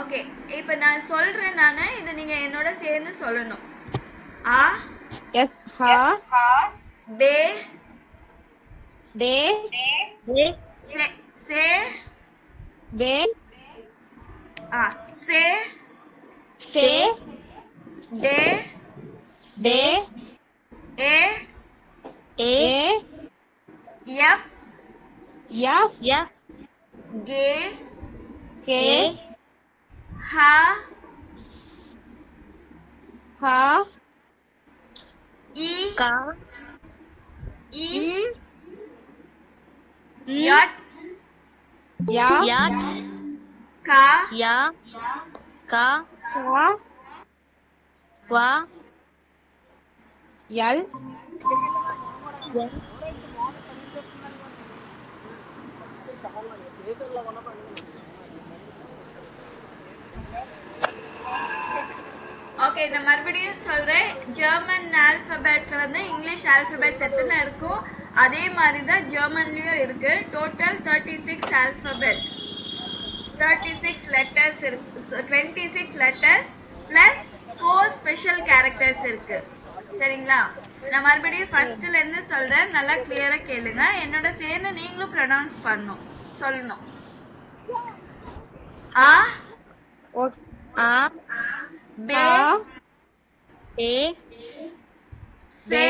Okay, இப்போ நான் சொல்றேன் நானு, இத நீங்க என்னோட சேர்ந்து சொல்லணும். ஆ எஸ் ஹா பே டே சே சே பே சே சே டே டே ஏ ஏ எஃப் எஃப் கே கே ஹா ஹா இ கா இ இம் யட் யா கா கா வா எல் ஓகே, நான் மறுபடியும் சொல்றேன். ஜெர்மன் ஆல்பபெட்ல வந்து இங்கிலீஷ் ஆல்பபெட்ஸ் எத்தனை இருக்கும் அதே மாதிரி தான் ஜெர்மன்லயும் இருக்கு. டோட்டல் 36 ஆல்பபெட், 36 லெட்டர்ஸ் இருக்கு. 26 லெட்டர்ஸ் பிளஸ் 4 ஸ்பெஷல் கேரக்டர்ஸ் இருக்கு. சரிங்களா? நான் மறுபடியும் ஃபர்ஸ்ட்ல இருந்து சொல்றேன், நல்லா கிளியரா கேளுங்க. என்னோட சேர்ந்து நீங்களும் ப்ரொனவுன்ஸ் பண்ணணும், சொல்லணும். ஆ ஆ பே ஏ சே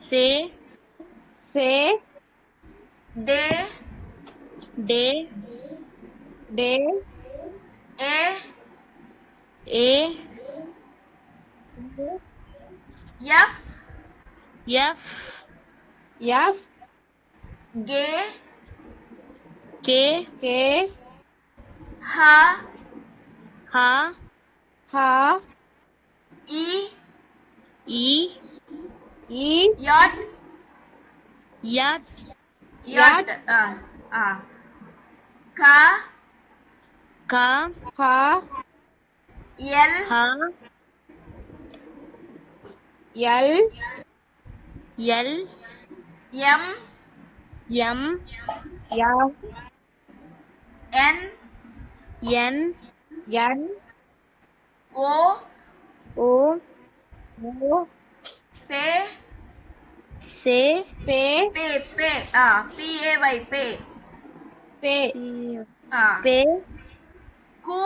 சே சே டே டே டே ஏ ஏ எஃப் எஃப் எஃப் கே கே கே ஹா ஹா ஹா இ இ இ யட் யட் யட் கா கா ஹா எல் ஹா எல் எல் எம் எம் எம் என் என் என் ஓ ஓ ஓ பே சே பே பே பே PAY பே பே ஆ பே கு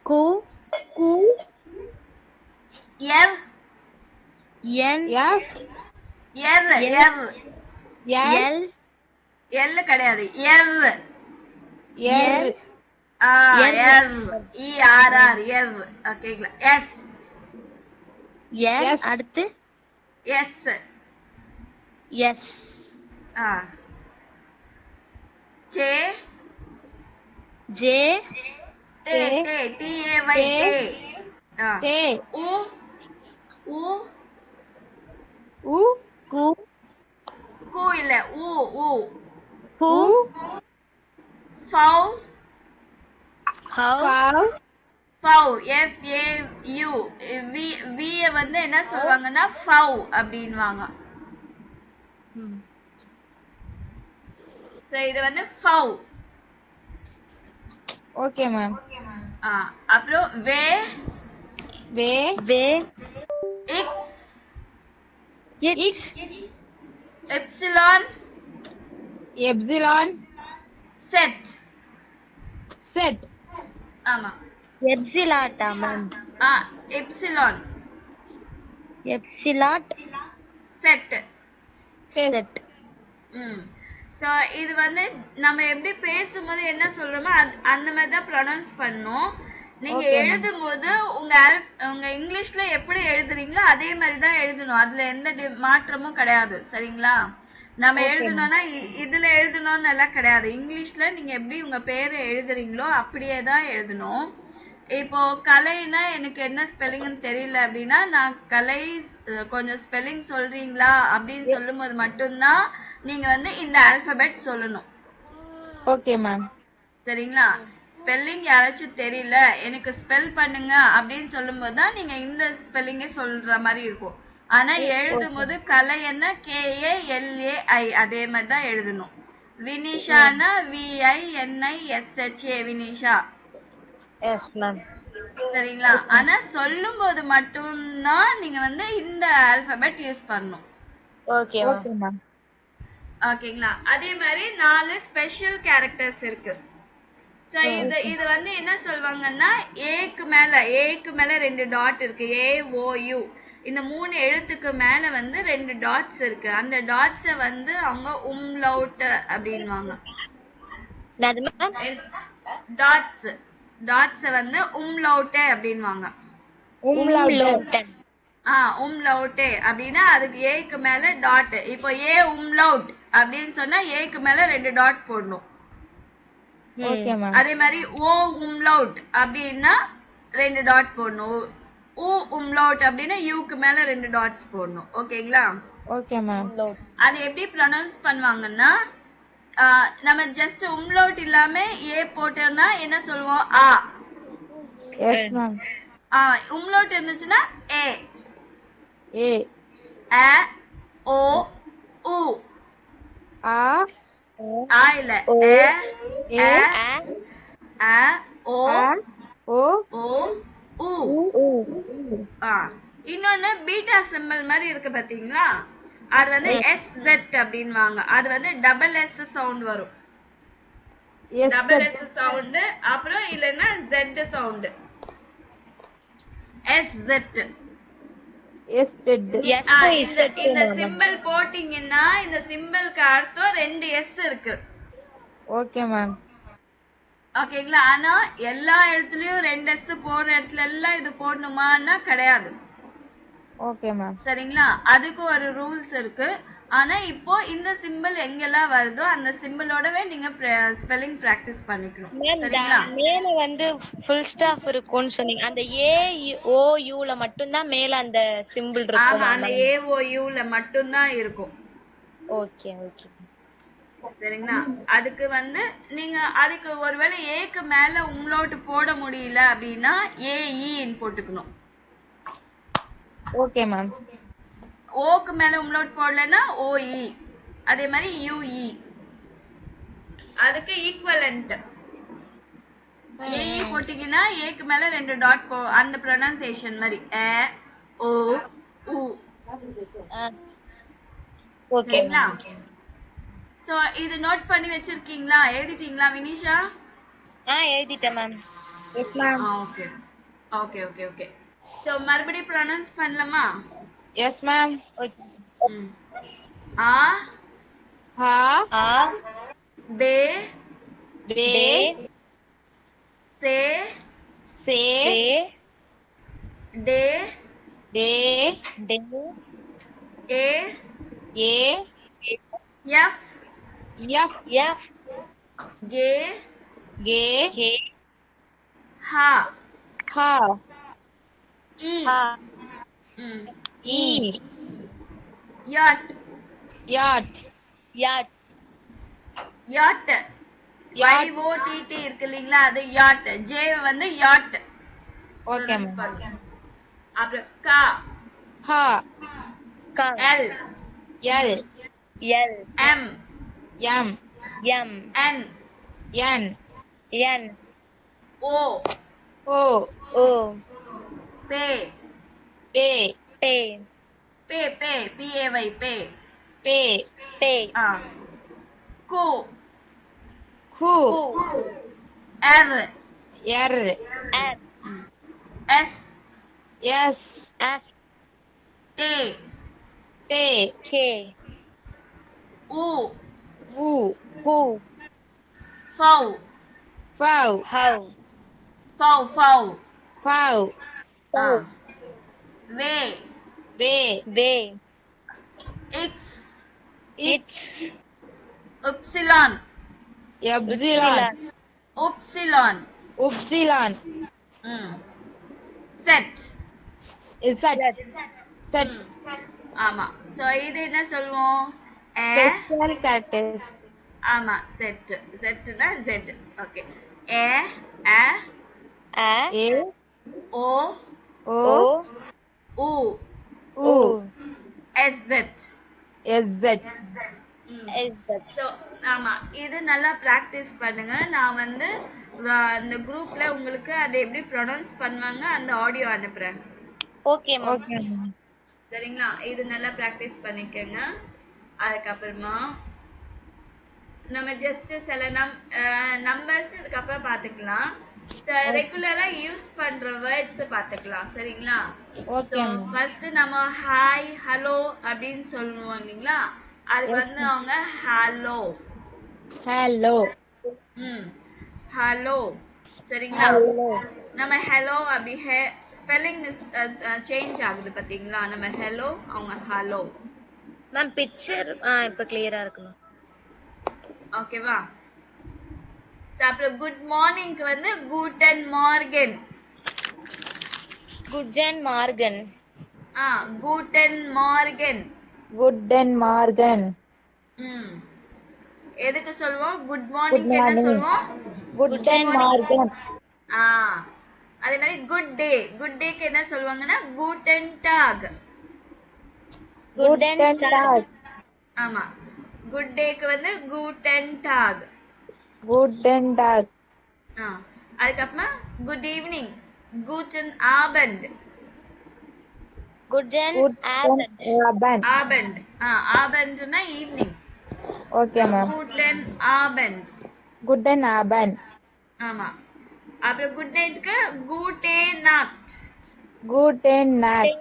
கு கு எவ் என் எஃப் எவ் எவ் எல் எல் கிடையாது, எவ் எல் எவ் ERR எவ். ஓகேங்களா? எஸ் எஸ் அடுத்து எஸ் எஸ் ஜே ஜே டே டே TAY டே டே உ உ உ கு கு இல்ல உ உ கு ஃபவ் ஹவ் ஃபவ் FAU வி வந்து என்ன சொல்லுவாங்கன்னா ஃபவ் அப்படின்வாங்க. சோ இது வந்து ஃபவ். Okay ma'am. அப்புறம் வே வே வே இக்ஸ் இட்ஸ் எப்சிலான் எப்சிலான் செட். செட் ஆமா, எப்சிலாட்டா மேம்? எப்சிலான் எப்சிலாட் செட். செட். ஸோ இது வந்து நம்ம எப்படி பேசும்போது என்ன சொல்றோமோ அந்த மாதிரி தான் ப்ரொனவுன்ஸ் பண்ணணும். நீங்க எழுதும் போது உங்க இங்கிலீஷ்ல எப்படி எழுதுறீங்களோ அதே மாதிரி தான் எழுதணும். அதுல எந்த மாற்றமும் கிடையாது. சரிங்களா? நம்ம எழுதணும்னா இதுல எழுதணும்னு எல்லாம் கிடையாது. இங்கிலீஷ்ல நீங்க எப்படி உங்க பேரை எழுதுறீங்களோ அப்படியே தான் எழுதணும். இப்போ கலைன்னா எனக்கு என்ன ஸ்பெல்லிங்னு தெரியல அப்படின்னா, நான் கலை கொஞ்சம் ஸ்பெல்லிங் சொல்றீங்களா அப்படின்னு சொல்லும்போது மட்டும்தான் நீங்க வந்து இந்த ஆல்பபெட் சொல்லணும். Okay ma'am. சரிங்களா? ஸ்பெல்லிங் யாராச்சும் தெரியல எனக்கு ஸ்பெல் பண்ணுங்க அப்படின்னு சொல்லும்போது தான் நீங்க இந்த ஸ்பெல்லிங்கே சொல்ற மாதிரி இருக்கும். ஆனா எழுதும் போது கலை என்ன KALAI அதே மாதிரி தான் எழுதணும். வினிஷானா VINISHA வினிஷா. Yes ma'am. சரிங்களா? ஆனா சொல்லும்போது மட்டும்தான் நீங்க வந்து இந்த ஆல்பபெட் யூஸ் பண்ணணும். Okay okay ma'am. ஓகேங்களா? அதே மாதிரி 4 ஸ்பெஷல் கேரக்டர்ஸ் இருக்கு. சோ இது வந்து என்ன சொல்வாங்கன்னா ஏக்கு மேல 2 டாட் இருக்கு. ஏ ஓ யூ. இந்த 3 எழுத்துக்கு மேல வந்து 2 டாட்ஸ் இருக்கு. அந்த டாட்ஸ வந்து அவங்க உம்லவுட் அப்படின்வாங்க. என்னது மேம்? டாட்ஸ் வந்து உம்லவுட் அப்படின்வாங்க. உம்லவுட். உம்லவுட் அப்படின்னா அதுக்கு ஏக்கு மேல டாட். இப்போ ஏ உம்லவுட் அப்படின்னு சொன்னா ஏக்கு மேல 2 டாட் போடணும். Okay ma'am. அதே மாதிரி ஓ உம்லவுட் அப்படின்னா 2 டாட் போடணும். ஊ உம்லவுட் அப்படின்னா யூக்கு மேல 2 டாட்ஸ் போடணும். ஓகேங்களா? Okay ma'am. அது எப்படி ப்ரொனவுன்ஸ் பண்ணுவாங்கன்னா நம்ம ஜஸ்ட் உம்லவுட் இல்லாம ஏ போட்டோம்னா என்ன சொல்லுவோம்? ஆ. Yes ma'am. உம்லவுட் இருந்துச்சுன்னா ஏ. ஏ. அ ஓ உ. ஆ. ஆ இல்ல. ஏ ஏ. அ ஓ ஓ ஓ உ. இன்னொன்னு பீட்டா சிம்பல் மாதிரி இருக்கு பாத்தீங்களா? அது வந்து எஸ் ஜெட் அப்படின்வாங்க. அது வந்து டபுள் எஸ் சவுண்ட் வரும். டபுள் எஸ் சவுண்ட் அப்புறம் இல்லைன்னா ஜெட் சவுண்ட். எஸ் ஜெட். எஸ் டெட். இந்த சிம்பல் போட்டீங்கன்னா இந்த சிம்பலுக்கு அர்த்தம் 2 எஸ் இருக்கு. Okay ma'am. ஓகேங்களா? ஆனா எல்லா இடத்துலயும் 2 எஸ் போடுற இடத்துல எல்லாம் இது போடணுமான்னா கிடையாது. Okay ma'am. சரிங்களா? அதுக்கு ஒரு ரூல்ஸ் இருக்கு. ஆனா இப்போ இந்த சிம்பல் எங்கெல்லாம் வருதோ அந்த சிம்பலோடவே நீங்க ஸ்பெல்லிங் பிராக்டிஸ் பண்ணிக்கணும். சரிங்களா? மேல வந்து ஃபுல் ஸ்டாப் இருக்கும்னு சொன்னீங்க. அந்த ஏ ஓ யூல மட்டும் தான் மேல அந்த சிம்பிள் இருக்கும். அந்த ஏ ஓ யூல மட்டும் தான் இருக்கும். Okay okay. சரிங்களா? அதுக்கு வந்து நீங்க அதுக்கு ஒருவேளை ஏக்கு மேல உம்லவுட் போட முடியல அப்படின்னா ஏஇன்னு போட்டுக்கணும். Okay ma'am. ஓக்கு மேல உம்லவுட் போடலன்னா ஓஇ. அதே மாதிரி யூஇ. அதுக்கு ஈக்குவலன்ட். ஏஇ போட்டீங்கன்னா ஏக்கு மேல 2 டாட் அந்த ப்ரொனன்சியேஷன் மாதிரி அ ஓ உ. சரிங்களா? சோ இது நோட் பண்ணி வச்சிருக்கீங்களா? எழுதிட்டீங்களா வினிஷா? எழுதிட்டேன் ma'am. Yes ma'am. Okay okay okay okay. So மறுபடியும் ப்ரொனவுன்ஸ் பண்ணலாமா? Yes ma'am. ஆ ஹா ஆ பே பே சே சே டே டே ஏ ஏ எஃப் எஃப் கே கே ஹா ஹா இ இ யாட் யாட் யாட் யாட். YOTT இருக்கு இல்லீங்களா? அது யாட். ஜே வந்து யாட். Okay ma'am. அப்புறம் கா ஹா எல் எல் எம் எம் என் என் ஓ ஓ பே பே பே PAY பே பே கு ஹூ எர் எர் எஸ் எஸ் டே டே உ ஊ ஃபௌ ஃபவ் வே இக்ஸ் உப்சிலான் செட். ஆமா. சோ இது என்ன சொல்வோம்? Special characters. ஆமா செட்னா ஜெட். ஓகே. ஏ அ ஏ ஓ ஓ உ ஊ எஸ் ஜெட். Is that ஸோ ஆமா இது நல்லா ப்ராக்டிஸ் பண்ணுங்க. நான் வந்து அந்த குரூப்ல உங்களுக்கு அதை எப்படி ப்ரொனவுன்ஸ் பண்ணுவாங்க அந்த ஆடியோ அனுப்புறேன். okay ma'am. Okay ma'am. சரிங்களா? இது நல்லா ப்ராக்டிஸ் பண்ணிக்கங்க. அதுக்கப்புறமா நம்ம ஜஸ்ட் சில நம்பர்ஸ் இதுக்கப்புறம் பார்த்துக்கலாம். ரெகுலரா யூஸ் பண்ற வேர்ட்ஸ் பார்த்துக்கலாம். சரிங்களா? Okay so ma'am. ஃபர்ஸ்ட் நம்ம ஹாய் ஹலோ அப்படின்னு சொல்லுவோம் இல்லைங்களா? அதுக்கு வந்து அவங்க ஹலோ. ஹலோ. ஹலோ. சரிங்களா? நம்ம ஹலோ அப்படி ஸ்பெல்லிங் சேஞ்ச் ஆகுது பாத்தீங்களா? நம்ம ஹலோ அவங்க ஹலோ. மேம் பிக்சர் இப்ப கிளியரா இருக்கு மேம். ஓகேவா? அப்புறம் குட் மார்னிங்க்கு வந்து கூட்டன் மார்கன். குட்டன் மார்கன். கூட்டன் மார்கன். குட்டன் மார்கன். எதுக்கு சொல்லுவோம்? குட் மார்னிங் என்ன சொல்லுவோம்? குட்டன் மார்கன். அதே மாதிரி குட் டே. குட் டேக்கு என்ன சொல்லுவாங்கன்னா கூட்டன் டாக். குட்டன் டாக். ஆமா. குட் டேக்கு வந்து கூட்டன் டாக். குட்டன் டாக். அதுக்கப்புறமா குட் ஈவினிங் கூட்டன் ஆபண்ட். குட்டன் ஆபண்ட். ஆபண்ட். ஆபண்ட்னா ஈவினிங். Okay ma'am. கூட்டன் ஆபண்ட். குட்டன் ஆபண்ட். ஆமா. அப்புறம் குட் நைட்க்கு கூட்டே நாட். குட்டன் நாட்.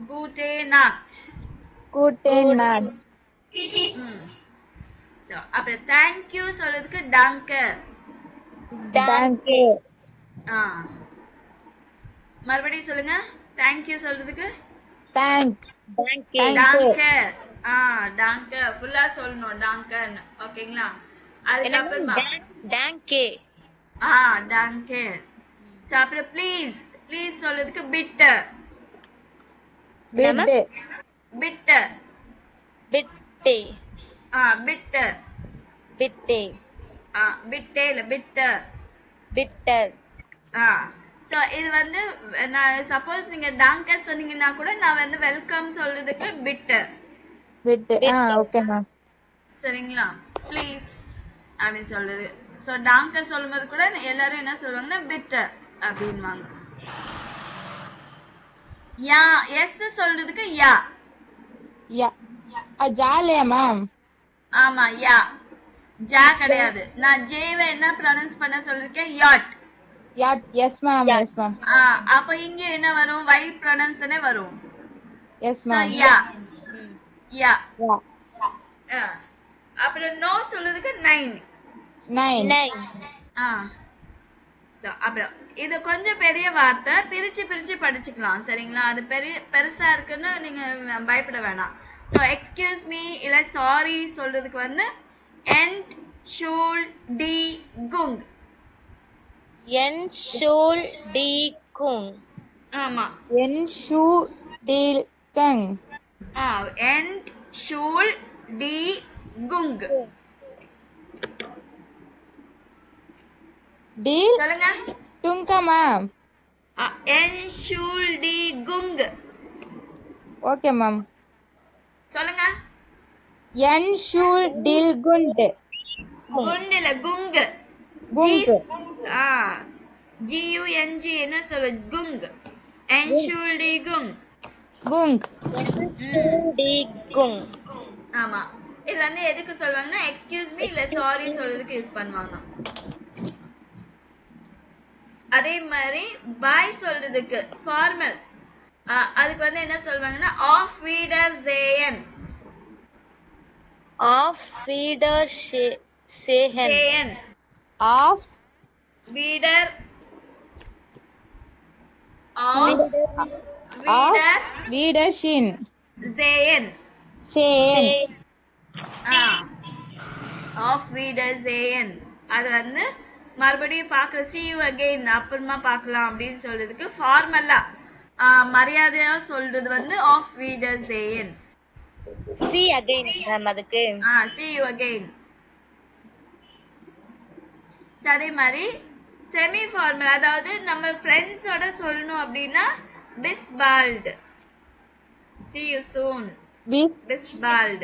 கூட்டே நாட். குட்டன் நாட். சோ அப்புறம் தேங்க் யூ சொல்றதுக்கு டாங்கே. டாங்கே. மறுபடியும் சொல்லுங்க. தேங்க் யூ சொல்றதுக்கு தேங்க். டாங்கே. டாங்கே ஃபுல்லா சொல்லணும் டாங்கன்னு. ஓகேங்களா? அதுக்கப்புறமா டாங்கே. டாங்கே. சோ அப்புறம் ப்ளீஸ். ப்ளீஸ் சொல்றதுக்கு பிட்டர். பிட்டு. பிட்டர். பிட்டே. பிட்டர். பிட்டே. பிட்டே இல்ல பிட்டர். பிட்டர். சோ இது வந்து நான் சப்போஸ் நீங்க டாங்கர் சொன்னீங்கன்னா கூட நான் வந்து வெல்கம் சொல்றதுக்கு பிட்டர். பிட்டு. Okay ma'am. சரிங்களா? ப்ளீஸ் அப்படின்னு சொல்லுது. ஸோ டாங்கர் சொல்லும்போது கூட எல்லாரும் என்ன சொல்லுவாங்கன்னா பிட்டர் அப்படின்வாங்க. யா. எஸ் சொல்றதுக்கு யா. யா. ஜாலியா மேம்? ஆமா யா. ஜா கிடையாது. நான் ஜேவை என்ன ப்ரொனவுன்ஸ் பண்ண சொல்லிருக்கேன்? யாட். யாட். Yes ma'am. Yes ma'am. அப்ப இங்க என்ன வரும்? வை ப்ரொனவுன்ஸ் தானே வரும். Yes ma'am. யா. யா. யா. அப்புறம் நோ சொல்றதுக்கு நைன். நைன். அப்புறம் இது கொஞ்சம் பெரிய வார்த்தை. பிரிச்சு பிரிச்சு படிச்சுக்கலாம். சரிங்களா? அது பெருசா இருக்குன்னு நீங்க பயப்பட வேணாம். ஸோ எக்ஸ்கியூஸ் மீ இல்ல சாரி சொல்றதுக்கு வந்து என்ட் ஷூல் டி குங். என் ஷூல் டி குங். ஆமா. என் ஷூ டி கங். என்ட் ஷூல் டி குங். டி சொல்லுங்க. டுங்கா மேம். என் ஷூல் டி குங். Okay ma'am. சொல்லுங்க. என் ஷூல் டில் குண்ட். குண்ட் இல்ல குங். குங். GUNG என்ன சொல்ற? குங். என் ஷூல் டி குங். குங். டி குங். ஆமா. இது வந்து எதுக்கு சொல்வாங்கன்னா எக்ஸ்கியூஸ் மீ இல்ல சாரி சொல்றதுக்கு யூஸ் பண்ணுவாங்க. அதே மாதிரி பாய் சொல்றதுக்கு ஃபார்மல் அதுக்கு வந்து என்ன சொல்வாங்கன்னா ஆஃப் வீடர் சேயன். ஆஃப் வீடர் சேயன். ஆஃப் வீடர். வீடர் வீடர் ஷின். சேயன். சேன். ஆஃப் வீடர் சேயன். அது வந்து மறுபடியும் பார்க்க see you again அப்புறமா பார்க்கலாம் அப்படின்னு சொல்றதுக்கு ஃபார்மலா மரியாதையா சொல்றது வந்து ஆஃப் வீடர் சேயன். see again மேம் அதுக்கு. see you again. அதே மாதிரி செமி ஃபார்மல் அதாவது நம்ம ஃப்ரெண்ட்ஸோட சொல்லணும் அப்படின்னா டிஸ்பால்ட். see you soon bis Bisbald.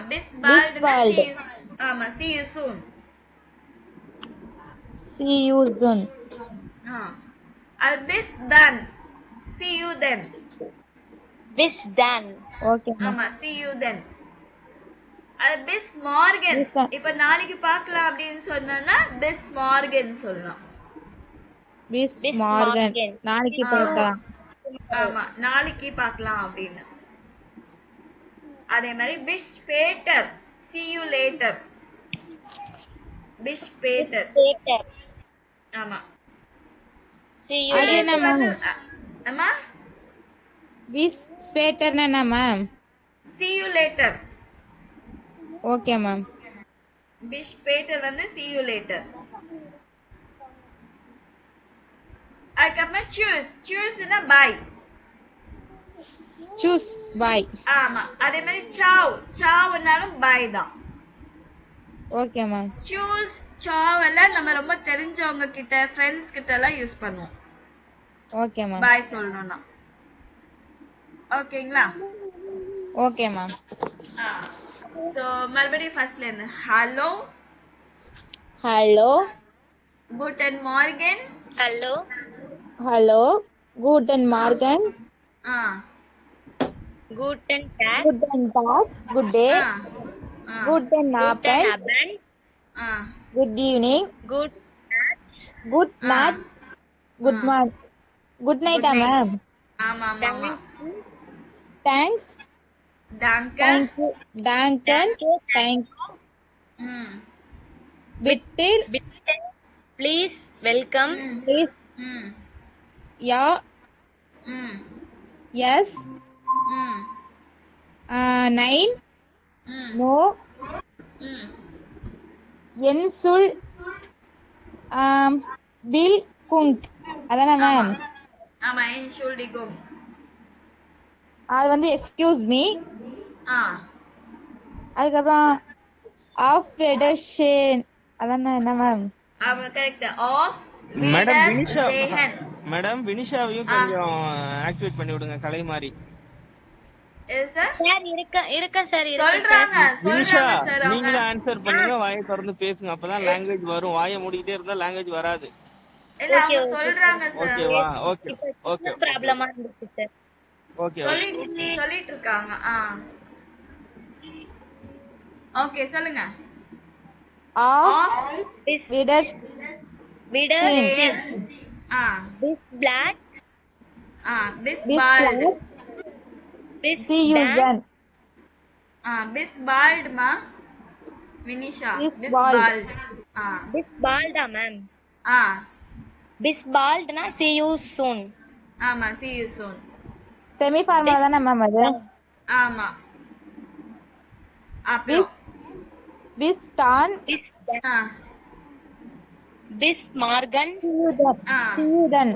Bisbald னா Bisbald. see you. ஆமா, see you soon. see you soon. Bis done. See you then. Wish done. Okay ma'am. ஆமா, see you then. Bis Morgan. Bis done. இப்ப நாளைக்கு பார்க்கலாம் அப்படின்னு சொன்னா Bis Morgan சொல்லலாம். bis Bis Morgan. Morgan. நாளைக்கு ஆ. பார்க்கலாம். ஆமா, நாளைக்கு பார்க்கலாம் அப்படின்னு. அதே மாதிரி Bish Peter. See you later. Bish Peter. Later. ஆமா. See you அது என்ன later. மேம்? அம்மா bis Peter என்ன ma'am? see you later. Okay ma'am. Bish Peter வந்து see you later. அதுக்கப்புறமா choose bye. choose bye. ஆமா, அதே மாதிரி chowனாலும் bye தான். Okay ma'am. chow எல்லாம் நம்ம ரொம்ப தெரிஞ்சவங்க கிட்ட ஃப்ரெண்ட்ஸ் கிட்ட எல்லாம் யூஸ் பண்ணுவோம் ஓகே மேம். bye சொல்லணும்னா. ஓகேங்களா? Okay ma'am. சோ மறுபடியும் ஃபர்ஸ்ட்ல இருந்து hello, hello, guten morgen. Hello. Hello, guten Morgen, ஆ Guten Tag. guten Tag, good day, ஆ ஆ guten Guten Abend, Abend. ஆ good evening, Good night. good night, good ஆ. morning, good night Good night. Ma'am. ஆமா ஆமா ஆமா. Thanks, danke. thank you, danken, thank ம் bitte, Bitte. Please welcome. ம் please, ம் ja, ம் yes, ம் nein, ம் no, ம் என் சொல் வில் குங்க் அதானே ஆமா மேம்? ஆமா, Entschuldigung. அது வந்து எக்ஸ்கியூஸ் மீ. ஆ அதுக்கப்புறம் ஆஃப் வெடர்ஷேன் அதானே என்ன மேம்? ஆமா, கரெக்ட். ஆஃப் மேடம் விடர் வினிஷா சேஹன். மேடம் வினிஷாவையும் ஆ. கொஞ்சம் ஆக்டிவேட் பண்ணி விடுங்க கலை மாதிரி. எஸ் சார், சார் இருக்க சார் இருக்கு சார். சொல்றாங்க வினிஷா சார் அவங்க. நீங்களும் ஆன்சர் பண்ணுங்க, வாயை திறந்து பேசுங்க, அப்பதான் லாங்குவேஜ் வரும். வாயை மூடிக்கிட்டே இருந்தா லாங்குவேஜ் வராது. இல்ல ஓகே அவங்க சொல்றாங்க சார். ஓகேவா? ஓகே ஓகே ப்ராப்ளமா இருந்துச்சு சார். ஓகே சொல்லிட்டு இருக்காங்க. ஓகே சொல்லுங்க. ஆஃப் This விடர்ஸ் Wider. சேஹன். This black. Bis Bis bald. black. This சி யூஸ் dan. டன். Bis bald மா Vinisha. Bis Bis bald. bald. This bald ma'am. ஆ This bald na see you soon. ஆமா, see you soon. Semi formula தானே மேம் அது? ஆமா. அப்புறம் விஸ் டான் This ஆ This Morgan. See you then. ஆ. See you then.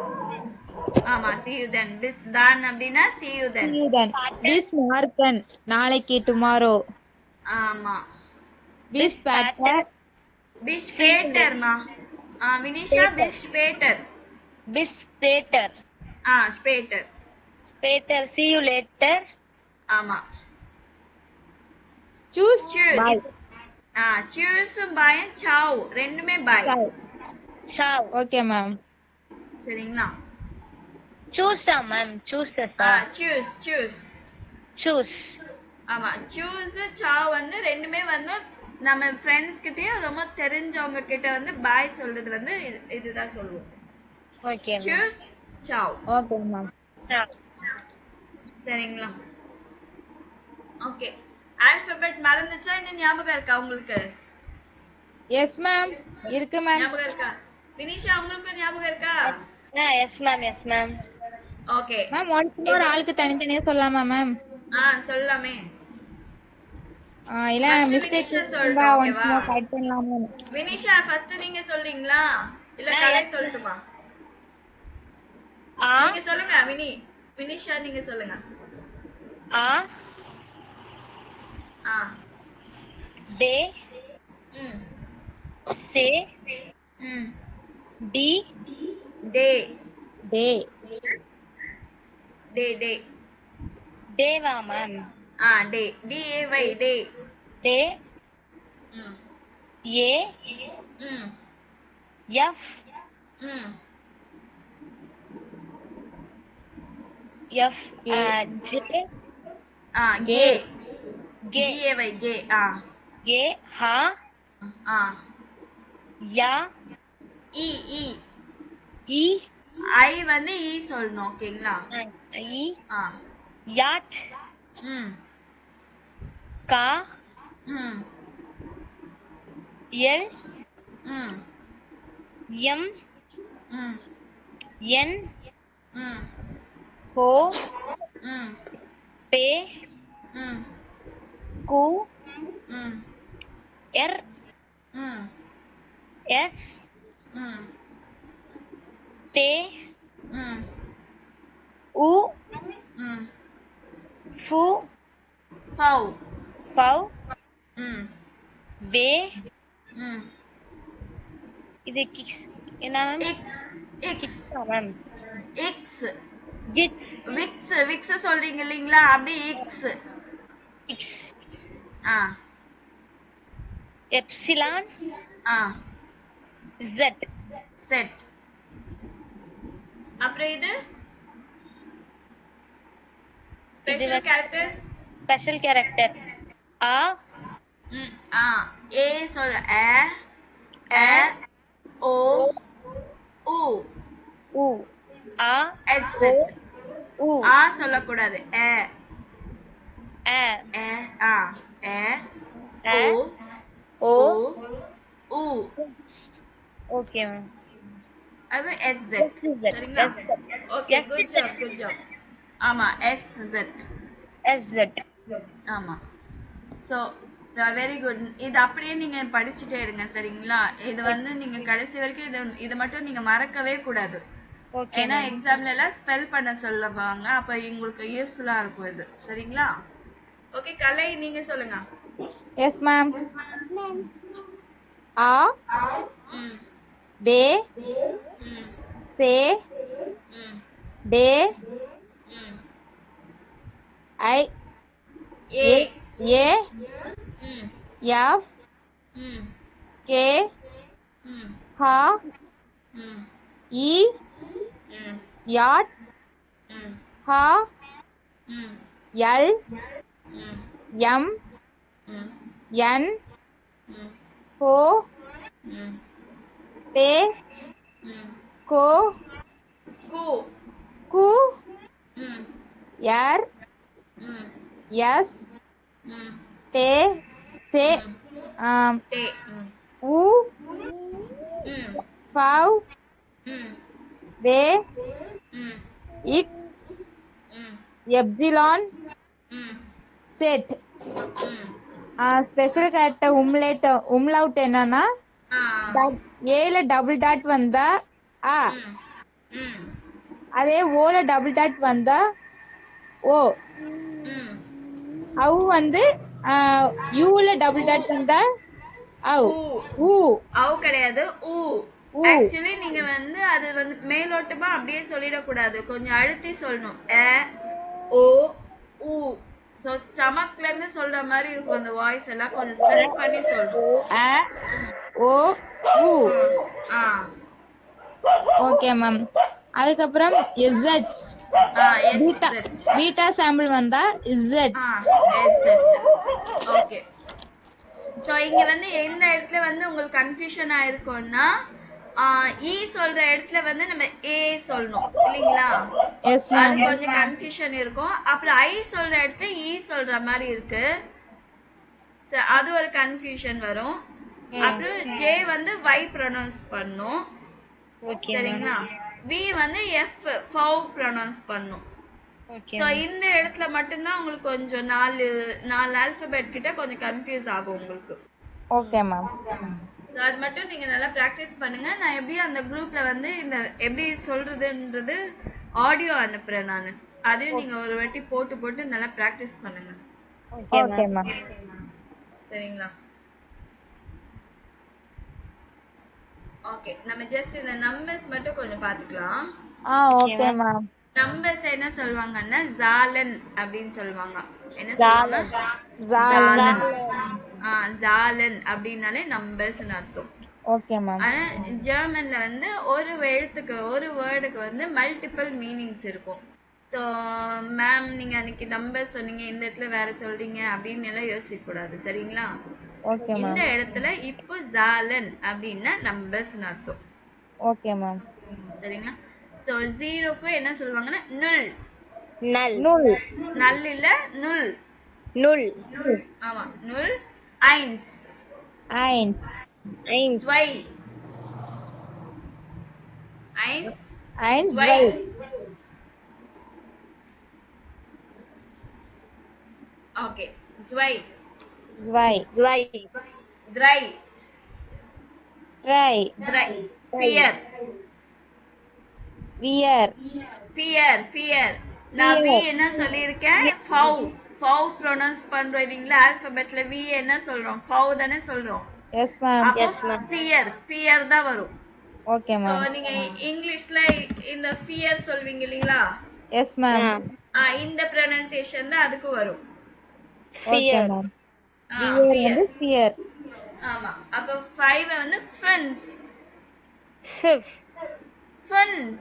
ஆமா, see you then. Bis done அப்படின்னா see you see then. You then. பிஸ் மார்க்கன் நாளைக்கு டுமாரோ. ஆமா. பிஸ் பேட்டர் Bis See you Peter மா. Vinisha Bis Peter. This Peter. Peter. Peter see you later. ஆமா. Choose Choose. பை. choose பாயும் chow ரெண்டுமே பாய். Ciao. Okay ma'am. சரிங்களா? Choose ma'am. Choose sir. Choose. ஆமா, choose chow வந்து ரெண்டுமே வந்து நம்ம ஃப்ரெண்ட்ஸ் கிட்டயும் ரொம்ப தெரிஞ்சவங்க கிட்ட வந்து பாய் சொல்றது வந்து இதுதான் சொல்லுவோம். Okay ma'am. choose chow. Okay ma'am. Ciao. சரிங்களா? ஓகே. ஆல்பபெட் மறந்துச்சா இன்னும் ஞாபகம் இருக்கா உங்களுக்கு? எஸ் மேம் இருக்கு மேம். ஞாபகம் இருக்கா? வினிஷா உங்களுக்கு ஞாபகம் இருக்கா? Yes ma'am. Yes ma'am. Okay. Ma'am once more ஆளுக்கு தனித்தனியா சொல்லலாமா மேம்? சொல்லலாமே. இல்ல First மிஸ்டேக் வினிஷா இருந்தா சொல்றோம், ஒன்ஸ் ஓகேவா? மோர் கரெக்ட் பண்ணலாமா? வினிஷா ஃபர்ஸ்ட் நீங்க சொல்றீங்களா இல்ல கலை சொல்லட்டுமா? நீங்க சொல்லுங்க வினிஷா நீங்க சொல்லுங்க. Day. ம் Say. ம் D. டே டே டே டே டேவா மேம்? டே. DAY டே. டே ம் ஏ ம் எஃப் ம் F K J K. K GAY K. கே ஹா ஆ யா இ இ இ ஐ வந்து ஈ சொல்லணும். ஓகேங்களா? இ ஆ யாட் ம் கா ம் எல் ம் எம் ம் என் ம் ஓ ம் பே ம் கு ம் எர் ம் எஸ் ம் டே ம் உ ம் ஃபு ஃபவ் ஃபவ் ம் வே ம் இது கிக்ஸ் என்ன மேம்? இக்ஸ் இக்ஸ் கிக்ஸா மேம்? இக்ஸ் கிட்ஸ் விக்ஸ் விக்ஸ் சொல்றீங்க இல்லீங்களா? அப்படி இக்ஸ். கிக்ஸ் ஆ எப்சிலான் ஆ ஜெட் செட். அப்புறம் இது இது ஸ்பெஷல் கேரக்டர்ஸ். ஸ்பெஷல் கேரக்டர் ஆ ம் ஆ ஏ சொல்ற ஏ ஓ உ உ ஆ எஸ் ஓ செட். உ சொல்லக்கூடாது. ஏ ஆ ஏ ஆ ஏ ஆ ஓ ஓ உ ஓகே மேம். அப்புறம் SZ. சரிங்களா? Okay, good job good job. ஆமா SZ. எஸ்ஜெட் ஆமா. So very good. இது அப்படியே நீங்க படிச்சுட்டே இருங்க. சரிங்களா? இது வந்து நீங்க கடைசி வரைக்கும் இது மட்டும் நீங்க மறக்கவே கூடாது. ஓகே ஏன்னா மேம். எக்ஸாம்ல எல்லாம் ஸ்பெல் பண்ண சொல்லுவாங்க. அப்ப உங்களுக்கு யூஸ்ஃபுல்லா இருக்கும் இது. சரிங்களா? ஓகே, கலை நீங்க சொல்லுங்க. S ma'am. ஆ ம் பே ம் சே ம் டே ம் ஐ ஏ ஏ ஏ ம் எஃப் ம் கே ம் ஹா ம் இ ம் யாட் ம் ஹா ம் எல் ம் எம் ம் என் ம் ஓ ம் பே ம் கோ கு கு ம் எர் ம் எஸ் ம் டே சே ம் டே ம் உ ம் ஃபவ் ம் வே ம் இக் ம் எப்சிலான் ம் செட். ம் ஸ்பெஷல் கேரக்டர் உம்லவுட் என்னன்னா ஆ ஏல டபுள் டாட் வந்தா ஆ, ம் ம் அதே ஓல டபுள் டாட் வந்தா ஓ, ம் அவு வந்து யூல டபுள் டாட் வந்தா அவ் ஊ ஊ அவ் கிடையாது ஊ. ஊ ஆக்சுவலி நீங்க வந்து அது வந்து மேலோட்டமா அப்படியே சொல்லிடக்கூடாது. கொஞ்சம் அழுத்தி சொல்லணும். ஓ ஊ. ஸோ ஸ்டமக்ல இருந்து சொல்ற மாதிரி இருக்கும் அந்த வாய்ஸ் எல்லாம். கொஞ்சம் ஸ்ட்ரெஸ் பண்ணி சொல்லணும். அ ஓ ஊ. ஆ ஓகே மேம். அதுக்கப்புறம் இசட் எஸ் பீட்டா செட். பீட்டா சாம்பிள் வந்தா இசட். எஸ் செட். ஓகே. ஸோ இங்க வந்து எந்த இடத்துல வந்து உங்களுக்கு கன்ஃபியூஷன் ஆயிருக்கும்னா ஈ சொல்ற இடத்துல வந்து நம்ம ஏ சொல்லணும் இல்லைங்களா? எஸ் அது மேம். கொஞ்சம் கன்ஃபியூஷன் இருக்கும். அப்புறம் ஐ சொல்ற இடத்துல ஈ சொல்ற மாதிரி இருக்கு. அது ஒரு கன்ஃபியூஷன் வரும். அப்புறம் ஜே வந்து வை ப்ரொனவுன்ஸ் பண்ணும். Okay ma'am. சரிங்களா? வி வந்து எஃப் ஃபவ் ப்ரொனவுன்ஸ் பண்ணும். Okay so ma'am. இந்த இடத்துல மட்டும்தான் உங்களுக்கு கொஞ்சம் நாலு ஆல்பபெட் கிட்ட கொஞ்சம் கன்ஃபியூஸ் ஆகும் உங்களுக்கு. Okay ma'am. ஸோ அது மட்டும் நீங்க நல்லா ப்ராக்டிஸ் பண்ணுங்க. நான் எப்படியும் அந்த குரூப்ல வந்து இந்த எப்படி சொல்றதுன்றது ஆடியோ அனுப்புறேன் நான். அதையும் நீங்க ஒரு வாட்டி போட்டு நல்லா ப்ராக்டிஸ் பண்ணுங்க. Okay ma'am. சரிங்களா? ஓகே, நம்ம ஜஸ்ட் இந்த நம்பர்ஸ் மட்டும் கொஞ்சம் பார்த்துக்கலாம். Okay ma'am. நம்பர்ஸ் என்ன சொல்லுவாங்கன்னா ஜாலன் அப்படின்னு சொல்லுவாங்க. என்ன சொல்லுவாங்க? ஜாலன். ஜாலன். ஜாலன் அப்படின்னாலே நம்பர்ஸ்னு அர்த்தம். Okay ma'am. ஆனா ஜெர்மன்ல வந்து ஒரு எழுத்துக்கு ஒரு வேர்டுக்கு வந்து மல்டிபிள் மீனிங்ஸ் இருக்கும். ஸோ மேம் நீங்க அன்னைக்கு நம்பர் சொன்னீங்க, இந்த இடத்துல வேற சொல்றீங்க அப்படின்னு எல்லாம் யோசிக்க கூடாது. சரிங்களா? ஓகே இந்த மேம். இடத்துல இப்போ ஜாலன் அப்படின்னா நம்பர்ஸ்னு அர்த்தம். Okay ma'am. சரிங்களா? ஸோ ஜீரோக்கு என்ன சொல்லுவாங்கன்னா நுல். நல். நூல். நல் இல்ல நுல். நுல். ஆமா நுல். ஐன்ஸ். eins. ஐன்ஸ். zwei. eins. eins, zwei. zwei. Okay. zwei. zwei. ஜ்வை. drei. drei. drei. vier. wir. fear. நான் வி என்ன சொல்லியிருக்கேன்? ஃபவ் ப்ரொனவுன்ஸ் பண்றோம் இல்லைங்களா? ஆல்பபெட்ல வி என்ன சொல்றோம்? ஃபவ் தானே சொல்றோம். yes ma'am. அப்போ Yes, ma'am. ஃபியர் தான் வரும். okay so ma'am. நீங்க இங்கிலீஷ்ல இந்த ஃபியர் சொல்வீங்க இல்லீங்களா? yes ma'am. இந்த ப்ரொனன்சியேஷன் தான் அதுக்கு வரும். okay Fear. ma'am. fear வந்து fear. ஆமா. அப்ப 5 வந்து fence. Fifth. fence.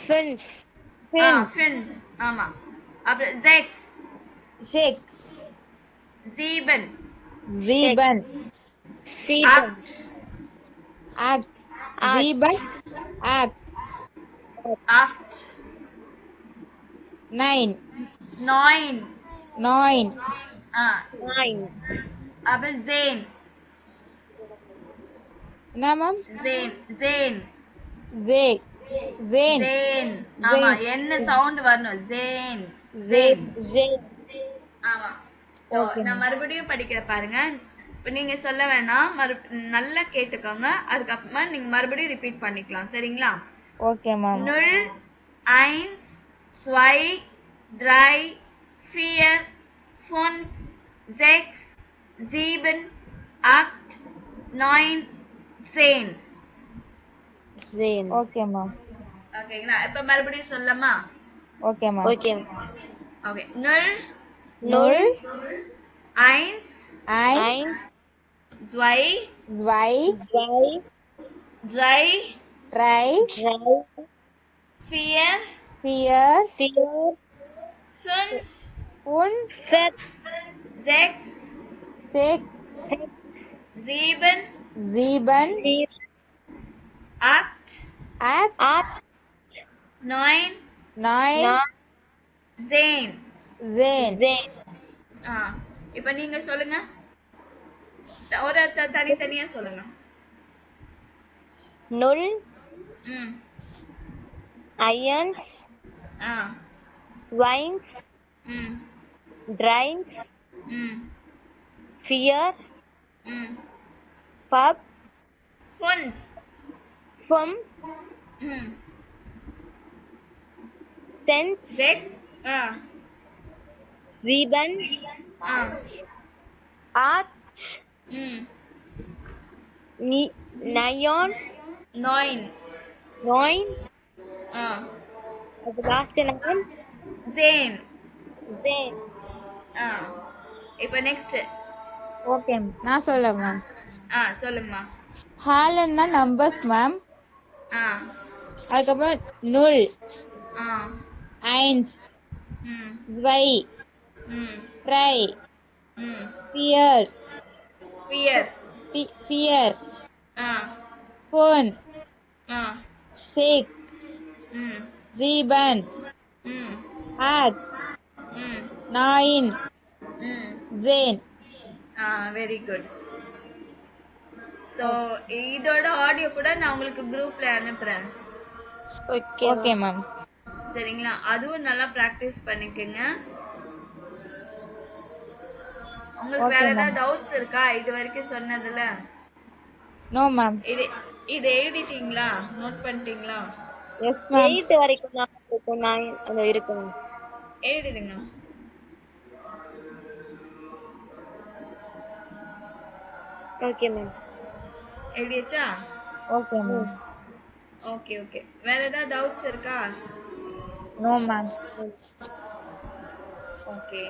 Fence. fence. ஆமா. அப்புறம் 6. shake. 7. sieben. Sieben. acht. sieben. acht. 8. 9. 9. 9. Nine. அப்புறம் zane. என்ன ma'am? zane. zane. zane. zane. ஆமா என்ன சவுண்ட் வரணும்? zane. zane. Zane. ஆமா. சோ நான் மறுபடியும் படிக்கிற பாருங்க. இப்ப நீங்க சொல்ல வேணாம், நல்லா கேட்டுக்கோங்க. அதுக்கப்புறமா நீங்க மறுபடியும் ரிப்பீட் பண்ணிக்கலாம். சரிங்களா? okay ma'am. 0, 1, 2, 3, 4, 5, 6, 7, 8, 9, 10. Zane. okay ma'am. ஓகேங்களா? இப்ப மறுபடியும் சொல்லலாமா? okay ma'am. Okay. Okay. 0, 0. 1, 1. 2, 2. 2. 3, 3. 3. 4, 4. 4. 5, 5. 6, 6. 7, 7. 8, 8. 9, 9. zane. zane. இப்ப நீங்க சொல்லுங்க. ஒரு தனித்தனியா சொல்லுங்க. 0. ம். Irons. ஆ. Wines. ம். Drains. ம். Fear. ம். Pub. Funs. Fum. ம். Sense. Sex. ஆ. Ribbon. ஆ. Arch. ம். Neon. 9. 9. Ah. The last name. Zane. Zane. ஆ. இப்ப நெக்ஸ்ட். ஓகே நான் சொல்ல மேம். சொல்லுங்கம்மா. ஹாலன்னா நம்பர்ஸ் மேம். அதுக்கப்புறம் 0. 1. ம். 2. ம். 3. ம். fear. Fear. fear. ஆ. phone. ஆ. 6. ம். 7. ம். 8. ம். 9. ம். zane. Very good. ஸோ இதோட ஆடியோ கூட நான் உங்களுக்கு குரூப்ல அனுப்புறேன். Okay ma'am. சரிங்களா? அதுவும் நல்லா பிராக்டிஸ் பண்ணிக்கங்க. உங்களுக்கு வேற ஏதாவது டவுட்ஸ் இருக்கா இது வரைக்கும் சொன்னதுல? No ma'am. இது எழுதிட்டீங்களா? நோட் பண்ணிட்டீங்களா? Yes ma'am. 8 வரைக்கும் நான் இருக்கும். 9 அந்த இருக்கும். எழுதிடுங்க. Okay ma'am. எழுதியாச்சா? Okay ma'am. ஓகே. வேற ஏதாவது டவுட்ஸ் இருக்கா? No ma'am. ஓகே